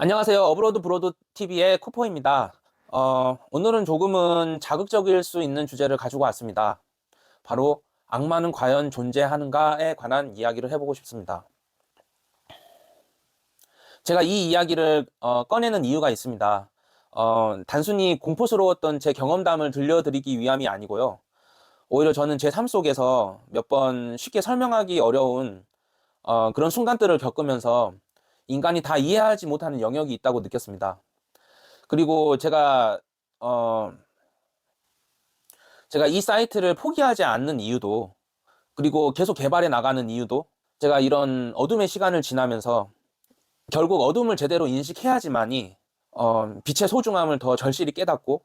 안녕하세요. 어브로드 브로드 TV의 코포입니다. 오늘은 조금은 자극적일 수 있는 주제를 가지고 왔습니다. 바로 악마는 과연 존재하는가에 관한 이야기를 해보고 싶습니다. 제가 이 이야기를 꺼내는 이유가 있습니다. 단순히 공포스러웠던 제 경험담을 들려드리기 위함이 아니고요. 오히려 저는 제 삶 속에서 몇 번 쉽게 설명하기 어려운 그런 순간들을 겪으면서 인간이 다 이해하지 못하는 영역이 있다고 느꼈습니다. 그리고 어, 제가 이 사이트를 포기하지 않는 이유도, 그리고 계속 개발해 나가는 이유도, 제가 이런 어둠의 시간을 지나면서 결국 어둠을 제대로 인식해야지만이, 빛의 소중함을 더 절실히 깨닫고,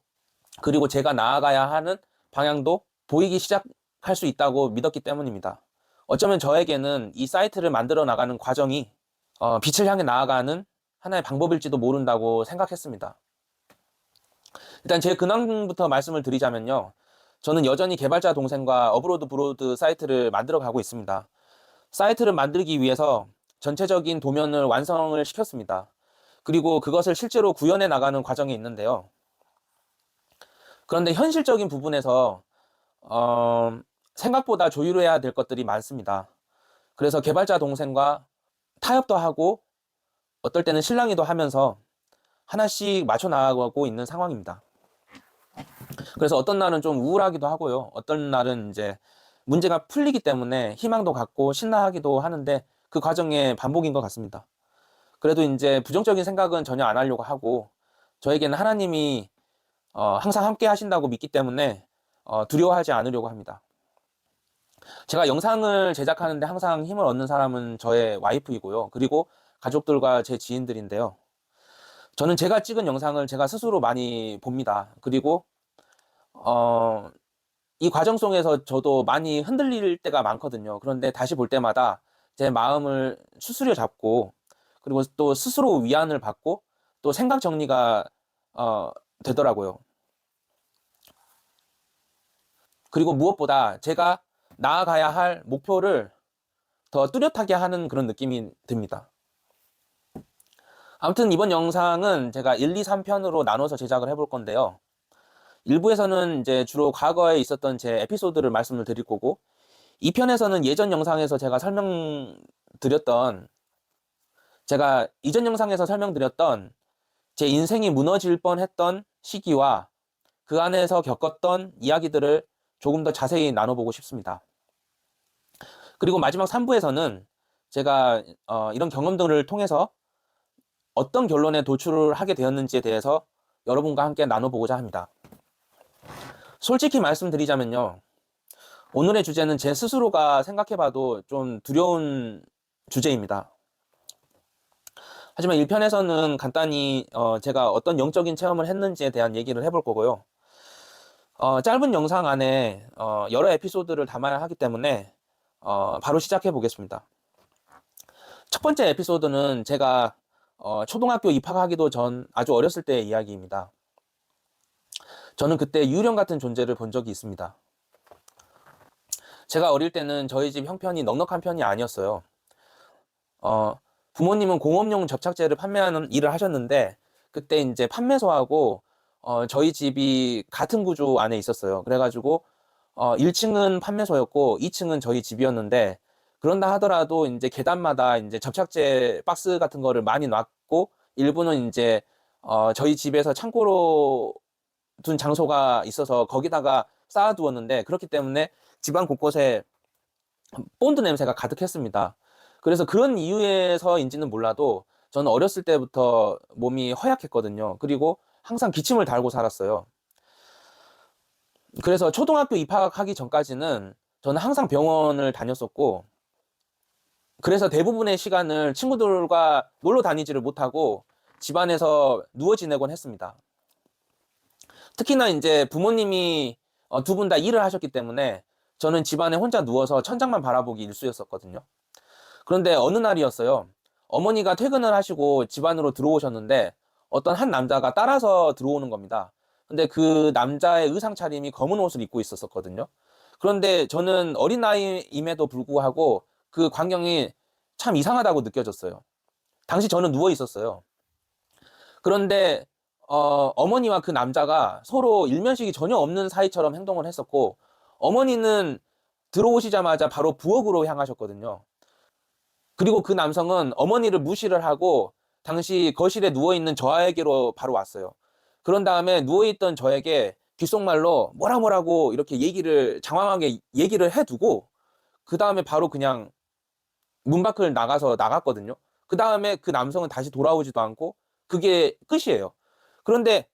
그리고 제가 나아가야 하는 방향도 보이기 시작할 수 있다고 믿었기 때문입니다. 어쩌면 저에게는 이 사이트를 만들어 나가는 과정이, 빛을 향해 나아가는 하나의 방법일지도 모른다고 생각했습니다. 일단 제 근황부터 말씀을 드리자면요. 저는 여전히 개발자 동생과 어브로드 브로드 사이트를 만들어 가고 있습니다. 사이트를 만들기 위해서 전체적인 도면을 완성을 시켰습니다. 그리고 그것을 실제로 구현해 나가는 과정이 있는데요. 그런데 현실적인 부분에서 생각보다 조율해야 될 것들이 많습니다. 그래서 개발자 동생과 타협도 하고 어떨 때는 실랑이도 하면서 하나씩 맞춰 나가고 있는 상황입니다. 그래서 어떤 날은 좀 우울하기도 하고요. 어떤 날은 이제 문제가 풀리기 때문에 희망도 갖고 신나하기도 하는데 그 과정의 반복인 것 같습니다. 그래도 이제 부정적인 생각은 전혀 안 하려고 하고 저에게는 하나님이 항상 함께 하신다고 믿기 때문에 두려워하지 않으려고 합니다. 제가 영상을 제작하는데 항상 힘을 얻는 사람은 저의 와이프이고요. 그리고 가족들과 제 지인들인데요. 저는 제가 찍은 영상을 제가 스스로 많이 봅니다. 그리고 어, 이 과정 속에서 저도 많이 흔들릴 때가 많거든요. 그런데 다시 볼 때마다 제 마음을 추스려 잡고, 그리고 또 스스로 위안을 받고, 또 생각 정리가, 되더라고요. 그리고 무엇보다 제가 나아가야 할 목표를 더 뚜렷하게 하는 그런 느낌이 듭니다. 아무튼 이번 영상은 제가 1, 2, 3편으로 나눠서 제작을 해볼 건데요. 일부에서는 이제 주로 과거에 있었던 제 에피소드를 말씀을 드릴 거고, 2편에서는 예전 영상에서 제가 이전 영상에서 설명드렸던 제 인생이 무너질 뻔했던 시기와 그 안에서 겪었던 이야기들을 조금 더 자세히 나눠보고 싶습니다. 그리고 마지막 3부에서는 제가 이런 경험들을 통해서 어떤 결론에 도출을 하게 되었는지에 대해서 여러분과 함께 나눠보고자 합니다. 솔직히 말씀드리자면요. 오늘의 주제는 제 스스로가 생각해봐도 좀 두려운 주제입니다. 하지만 1편에서는 간단히 제가 어떤 영적인 체험을 했는지에 대한 얘기를 해볼 거고요. 짧은 영상 안에 여러 에피소드를 담아야 하기 때문에 바로 시작해 보겠습니다. 첫 번째 에피소드는 제가 초등학교 입학하기도 전 아주 어렸을 때의 이야기입니다. 저는 그때 유령 같은 존재를 본 적이 있습니다. 제가 어릴 때는 저희 집 형편이 넉넉한 편이 아니었어요. 어, 부모님은 공업용 접착제를 판매하는 일을 하셨는데 그때 이제 판매소하고 저희 집이 같은 구조 안에 있었어요. 그래가지고 1층은 판매소였고 2층은 저희 집이었는데 그런다 하더라도 이제 계단마다 이제 접착제 박스 같은 거를 많이 놨고 일부는 이제 저희 집에서 창고로 둔 장소가 있어서 거기다가 쌓아두었는데 그렇기 때문에 집안 곳곳에 본드 냄새가 가득했습니다. 그래서 그런 이유에서인지는 몰라도 저는 어렸을 때부터 몸이 허약했거든요. 그리고 항상 기침을 달고 살았어요. 그래서 초등학교 입학하기 전까지는 저는 항상 병원을 다녔었고, 그래서 대부분의 시간을 친구들과 놀러 다니지를 못하고 집안에서 누워 지내곤 했습니다. 특히나 이제 부모님이 두 분 다 일을 하셨기 때문에 저는 집안에 혼자 누워서 천장만 바라보기 일쑤였었거든요. 그런데 어느 날이었어요. 어머니가 퇴근을 하시고 집 안으로 들어오셨는데 어떤 한 남자가 따라서 들어오는 겁니다. 근데 그 남자의 의상 차림이 검은 옷을 입고 있었거든요. 그런데 저는 어린 나이임에도 불구하고 그 광경이 참 이상하다고 느껴졌어요. 당시 저는 누워 있었어요. 그런데 어머니와 그 남자가 서로 일면식이 전혀 없는 사이처럼 행동을 했었고, 어머니는 들어오시자마자 바로 부엌으로 향하셨거든요. 그리고 그 남성은 어머니를 무시를 하고 당시 거실에 누워있는 저에게로 바로 왔어요. 그런 다음에 누워있던 저에게 귓속말로 뭐라고 이렇게 장황하게 얘기를 해두고, 그 다음에 바로 그냥 문 밖을 나갔거든요. 그 다음에 그 남성은 다시 돌아오지도 않고 그게 끝이에요. 그런데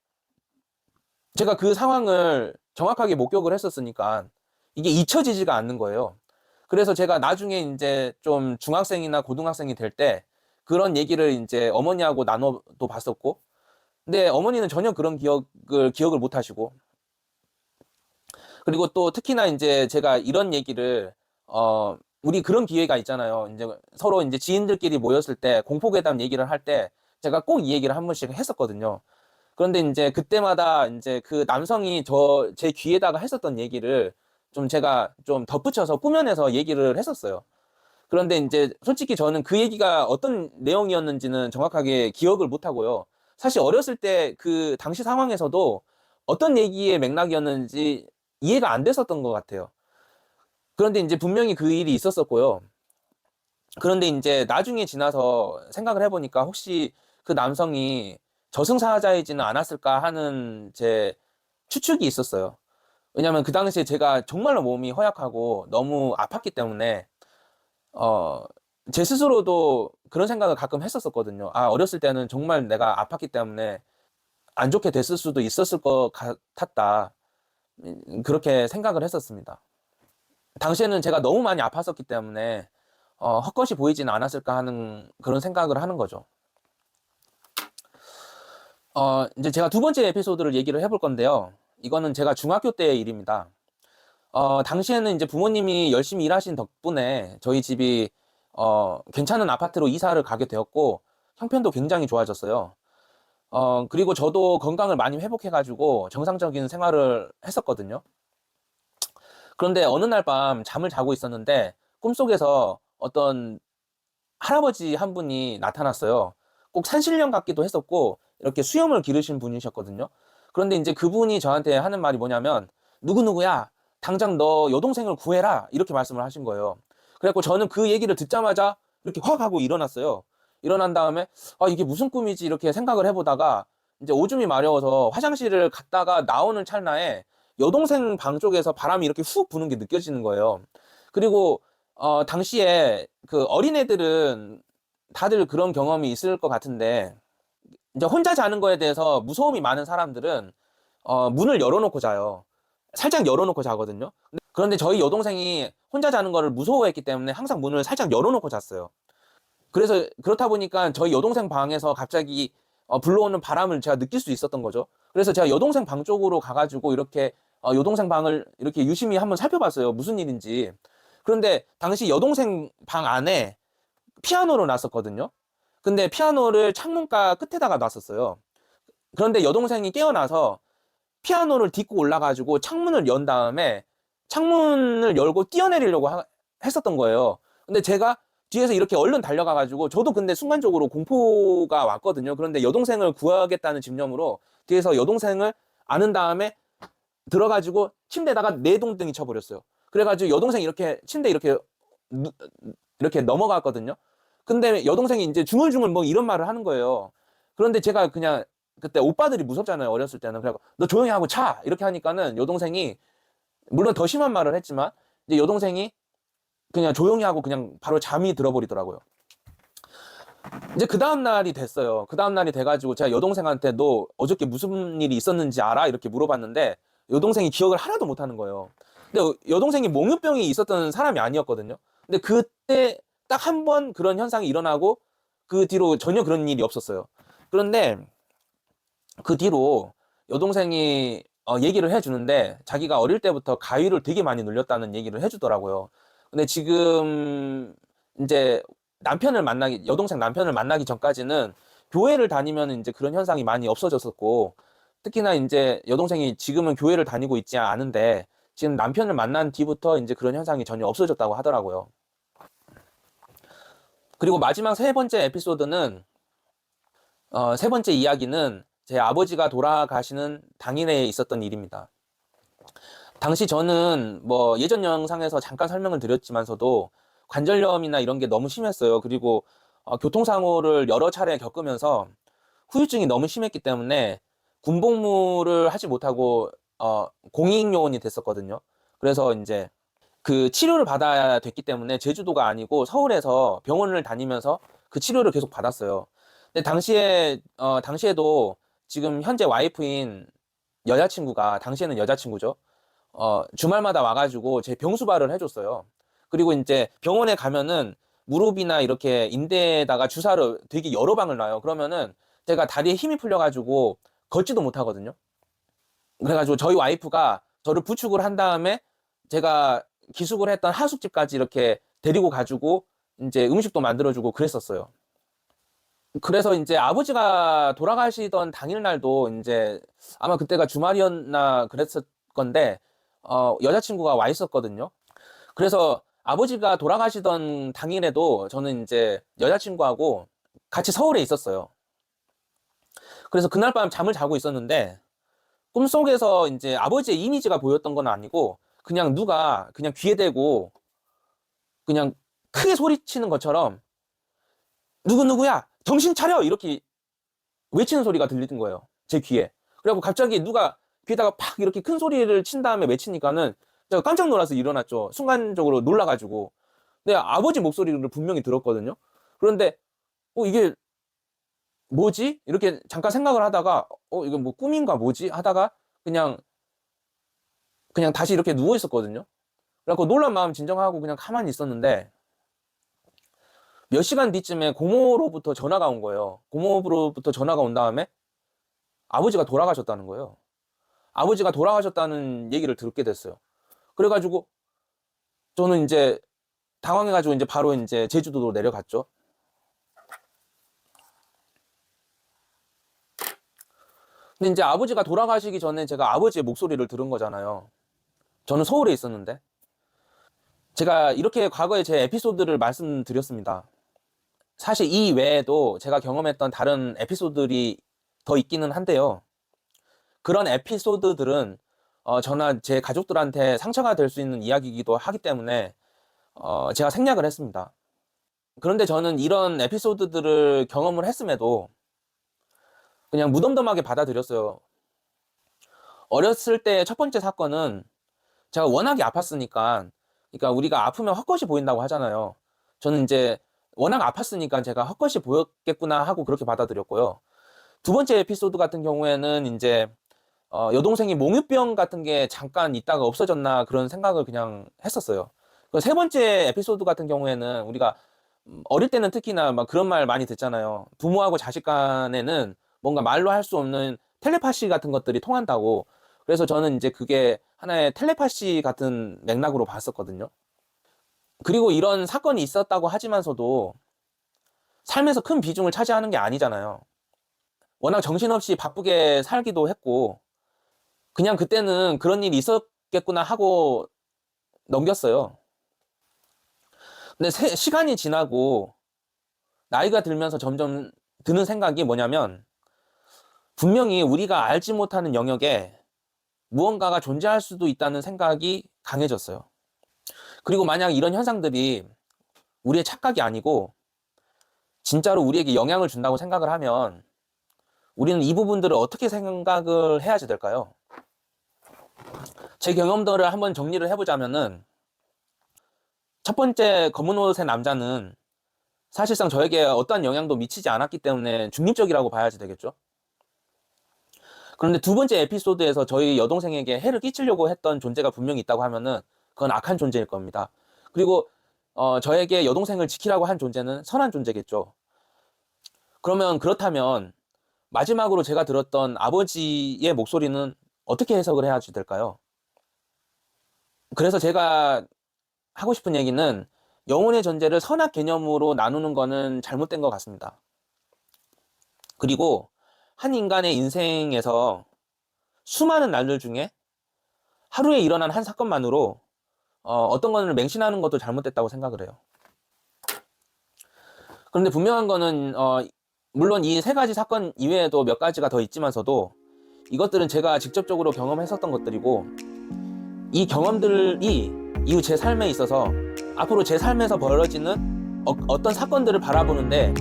제가 그 상황을 정확하게 목격을 했었으니까 이게 잊혀지지가 않는 거예요. 그래서 제가 나중에 이제 좀 중학생이나 고등학생이 될 때 그런 얘기를 이제 어머니하고 나눠도 봤었고, 근데 어머니는 전혀 그런 기억을 못 하시고, 그리고 또 특히나 이제 제가 이런 얘기를, 우리 그런 기회가 있잖아요. 이제 서로 이제 지인들끼리 모였을 때 공포괴담 얘기를 할 때 제가 꼭 이 얘기를 한 번씩 했었거든요. 그런데 이제 그때마다 이제 그 남성이 제 귀에다가 했었던 얘기를 좀 제가 좀 덧붙여서 꾸며내서 얘기를 했었어요. 그런데 이제 솔직히 저는 그 얘기가 어떤 내용이었는지는 정확하게 기억을 못 하고요. 사실 어렸을 때 그 당시 상황에서도 어떤 얘기의 맥락이었는지 이해가 안 됐었던 것 같아요. 그런데 이제 분명히 그 일이 있었었고요. 그런데 이제 나중에 지나서 생각을 해보니까 혹시 그 남성이 저승사자이지는 않았을까 하는 제 추측이 있었어요. 왜냐면 그 당시에 제가 정말로 몸이 허약하고 너무 아팠기 때문에, 어, 제 스스로도 그런 생각을 가끔 했었었거든요. 아, 어렸을 때는 정말 내가 아팠기 때문에 안 좋게 됐을 수도 있었을 것 같았다. 그렇게 생각을 했었습니다. 당시에는 제가 너무 많이 아팠었기 때문에 헛것이 보이지는 않았을까 하는 그런 생각을 하는 거죠. 이제 제가 두 번째 에피소드를 얘기를 해볼 건데요. 이거는 제가 중학교 때의 일입니다. 당시에는 이제 부모님이 열심히 일하신 덕분에 저희 집이 괜찮은 아파트로 이사를 가게 되었고, 형편도 굉장히 좋아졌어요. 그리고 저도 건강을 많이 회복해가지고 정상적인 생활을 했었거든요. 그런데 어느 날 밤 잠을 자고 있었는데 꿈속에서 어떤 할아버지 한 분이 나타났어요. 꼭 산신령 같기도 했었고 이렇게 수염을 기르신 분이셨거든요. 그런데 이제 그분이 저한테 하는 말이 뭐냐면, 누구누구야, 당장 너 여동생을 구해라, 이렇게 말씀을 하신 거예요. 그래갖고 저는 그 얘기를 듣자마자 이렇게 확 하고 일어났어요. 일어난 다음에 아, 이게 무슨 꿈이지 이렇게 생각을 해보다가 이제 오줌이 마려워서 화장실을 갔다가 나오는 찰나에 여동생 방 쪽에서 바람이 이렇게 훅 부는 게 느껴지는 거예요. 그리고 당시에 그 어린애들은 다들 그런 경험이 있을 것 같은데, 이제 혼자 자는 거에 대해서 무서움이 많은 사람들은 문을 열어놓고 자요. 살짝 열어놓고 자거든요. 그런데 저희 여동생이 혼자 자는 거를 무서워했기 때문에 항상 문을 살짝 열어놓고 잤어요. 그래서 그렇다 보니까 저희 여동생 방에서 갑자기 불러오는 바람을 제가 느낄 수 있었던 거죠. 그래서 제가 여동생 방 쪽으로 가가지고 이렇게 여동생 방을 이렇게 유심히 한번 살펴봤어요. 무슨 일인지. 그런데 당시 여동생 방 안에 피아노를 놨었거든요. 근데 피아노를 창문가 끝에다가 놨었어요. 그런데 여동생이 깨어나서 피아노를 딛고 올라가지고 창문을 연 다음에 창문을 열고 뛰어내리려고 했었던 거예요. 근데 제가 뒤에서 이렇게 얼른 달려가가지고, 저도 근데 순간적으로 공포가 왔거든요. 그런데 여동생을 구하겠다는 집념으로 뒤에서 여동생을 안은 다음에 들어가지고 침대에다가 내동댕이 쳐버렸어요. 그래가지고 여동생이 이렇게 침대 이렇게 넘어갔거든요. 근데 여동생이 이제 중얼중얼 뭐 이런 말을 하는 거예요. 그런데 제가 그냥, 그때 오빠들이 무섭잖아요, 어렸을 때는. 그래서 너 조용히 하고 자, 이렇게 하니까는 여동생이, 물론 더 심한 말을 했지만 이제 여동생이 그냥 조용히 하고 그냥 바로 잠이 들어버리더라고요. 이제 그 다음 날이 됐어요. 그 다음 날이 돼가지고 제가 여동생한테 너 어저께 무슨 일이 있었는지 알아? 이렇게 물어봤는데 여동생이 기억을 하나도 못 하는 거예요. 근데 여동생이 몽유병이 있었던 사람이 아니었거든요. 근데 그때 딱 한 번 그런 현상이 일어나고 그 뒤로 전혀 그런 일이 없었어요. 그런데 그 뒤로 여동생이 얘기를 해주는데, 자기가 어릴 때부터 가위를 되게 많이 눌렸다는 얘기를 해주더라고요. 근데 지금 이제 여동생 남편을 만나기 전까지는 교회를 다니면 이제 그런 현상이 많이 없어졌었고, 특히나 이제 여동생이 지금은 교회를 다니고 있지 않은데 지금 남편을 만난 뒤부터 이제 그런 현상이 전혀 없어졌다고 하더라고요. 그리고 마지막 세 번째 에피소드는 세 번째 이야기는 제 아버지가 돌아가시는 당일에 있었던 일입니다. 당시 저는 뭐 예전 영상에서 잠깐 설명을 드렸지만서도 관절염이나 이런 게 너무 심했어요. 그리고 교통사고를 여러 차례 겪으면서 후유증이 너무 심했기 때문에 군복무를 하지 못하고 공익요원이 됐었거든요. 그래서 이제 그 치료를 받아야 됐기 때문에 제주도가 아니고 서울에서 병원을 다니면서 그 치료를 계속 받았어요. 근데 당시에도 지금 현재 와이프인 여자친구가, 당시에는 여자친구죠. 주말마다 와가지고 제 병수발을 해줬어요. 그리고 이제 병원에 가면은 무릎이나 이렇게 인대에다가 주사를 되게 여러 방을 놔요. 그러면은 제가 다리에 힘이 풀려가지고 걷지도 못하거든요. 그래가지고 저희 와이프가 저를 부축을 한 다음에 제가 기숙을 했던 하숙집까지 이렇게 데리고 가지고 이제 음식도 만들어주고 그랬었어요. 그래서 이제 아버지가 돌아가시던 당일날도 이제 아마 그때가 주말이었나 그랬을 건데, 여자친구가 와 있었거든요. 그래서 아버지가 돌아가시던 당일에도 저는 이제 여자친구하고 같이 서울에 있었어요. 그래서 그날 밤 잠을 자고 있었는데, 꿈속에서 이제 아버지의 이미지가 보였던 건 아니고, 그냥 누가 그냥 귀에 대고 그냥 크게 소리치는 것처럼, 누구누구야! 정신 차려! 이렇게 외치는 소리가 들리는 거예요. 제 귀에. 그래갖고 갑자기 누가 귀에다가 팍 이렇게 큰 소리를 친 다음에 외치니까는 제가 깜짝 놀라서 일어났죠. 순간적으로 놀라가지고. 근데 아버지 목소리를 분명히 들었거든요. 그런데, 이게 뭐지? 이렇게 잠깐 생각을 하다가, 이거 뭐 꿈인가 뭐지? 하다가 그냥 다시 이렇게 누워 있었거든요. 그래갖고 놀란 마음 진정하고 그냥 가만히 있었는데, 몇 시간 뒤쯤에 고모로부터 전화가 온 거예요. 고모로부터 전화가 온 다음에 아버지가 돌아가셨다는 거예요. 아버지가 돌아가셨다는 얘기를 듣게 됐어요. 그래가지고 저는 이제 당황해가지고 이제 바로 이제 제주도로 내려갔죠. 근데 이제 아버지가 돌아가시기 전에 제가 아버지의 목소리를 들은 거잖아요. 저는 서울에 있었는데. 제가 이렇게 과거에 제 에피소드를 말씀드렸습니다. 사실 이 외에도 제가 경험했던 다른 에피소드들이 더 있기는 한데요. 그런 에피소드들은 저나 제 가족들한테 상처가 될 수 있는 이야기이기도 하기 때문에 제가 생략을 했습니다. 그런데 저는 이런 에피소드들을 경험을 했음에도 그냥 무덤덤하게 받아들였어요. 어렸을 때 첫 번째 사건은 제가 워낙에 아팠으니까, 그러니까 우리가 아프면 헛것이 보인다고 하잖아요. 저는 이제 워낙 아팠으니까 제가 헛것이 보였겠구나 하고 그렇게 받아들였고요. 두 번째 에피소드 같은 경우에는 이제 여동생이 몽유병 같은 게 잠깐 있다가 없어졌나 그런 생각을 그냥 했었어요. 세 번째 에피소드 같은 경우에는 우리가 어릴 때는 특히나 막 그런 말 많이 듣잖아요. 부모하고 자식 간에는 뭔가 말로 할 수 없는 텔레파시 같은 것들이 통한다고. 그래서 저는 이제 그게 하나의 텔레파시 같은 맥락으로 봤었거든요. 그리고 이런 사건이 있었다고 하지만서도 삶에서 큰 비중을 차지하는 게 아니잖아요. 워낙 정신없이 바쁘게 살기도 했고, 그냥 그때는 그런 일이 있었겠구나 하고 넘겼어요. 근데 시간이 지나고 나이가 들면서 점점 드는 생각이 뭐냐면, 분명히 우리가 알지 못하는 영역에 무언가가 존재할 수도 있다는 생각이 강해졌어요. 그리고 만약 이런 현상들이 우리의 착각이 아니고 진짜로 우리에게 영향을 준다고 생각을 하면 우리는 이 부분들을 어떻게 생각을 해야지 될까요? 제 경험들을 한번 정리를 해보자면은, 첫 번째 검은 옷의 남자는 사실상 저에게 어떠한 영향도 미치지 않았기 때문에 중립적이라고 봐야지 되겠죠. 그런데 두 번째 에피소드에서 저희 여동생에게 해를 끼치려고 했던 존재가 분명히 있다고 하면은 그건 악한 존재일 겁니다. 그리고 저에게 여동생을 지키라고 한 존재는 선한 존재겠죠. 그러면 그렇다면 마지막으로 제가 들었던 아버지의 목소리는 어떻게 해석을 해야 될까요? 그래서 제가 하고 싶은 얘기는, 영혼의 존재를 선악 개념으로 나누는 거는 잘못된 것 같습니다. 그리고 한 인간의 인생에서 수많은 날들 중에 하루에 일어난 한 사건만으로 어떤 것을 맹신하는 것도 잘못됐다고 생각을 해요. 그런데 분명한 거는 물론 이 세 가지 사건 이외에도 몇 가지가 더 있지만서도 이것들은 제가 직접적으로 경험했었던 것들이고, 이 경험들이 이후 제 삶에 있어서 앞으로 제 삶에서 벌어지는 어떤 사건들을 바라보는데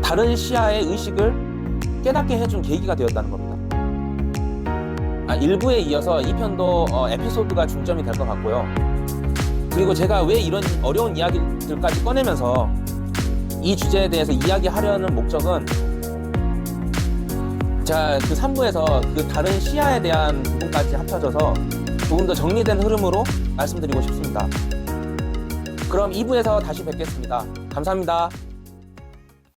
다른 시야의 의식을 깨닫게 해준 계기가 되었다는 겁니다. 1부에 이어서 2편도 에피소드가 중점이 될 것 같고요. 그리고 제가 왜 이런 어려운 이야기들까지 꺼내면서 이 주제에 대해서 이야기하려는 목적은, 제가 그 3부에서 그 다른 시야에 대한 부분까지 합쳐져서 조금 더 정리된 흐름으로 말씀드리고 싶습니다. 그럼 2부에서 다시 뵙겠습니다. 감사합니다.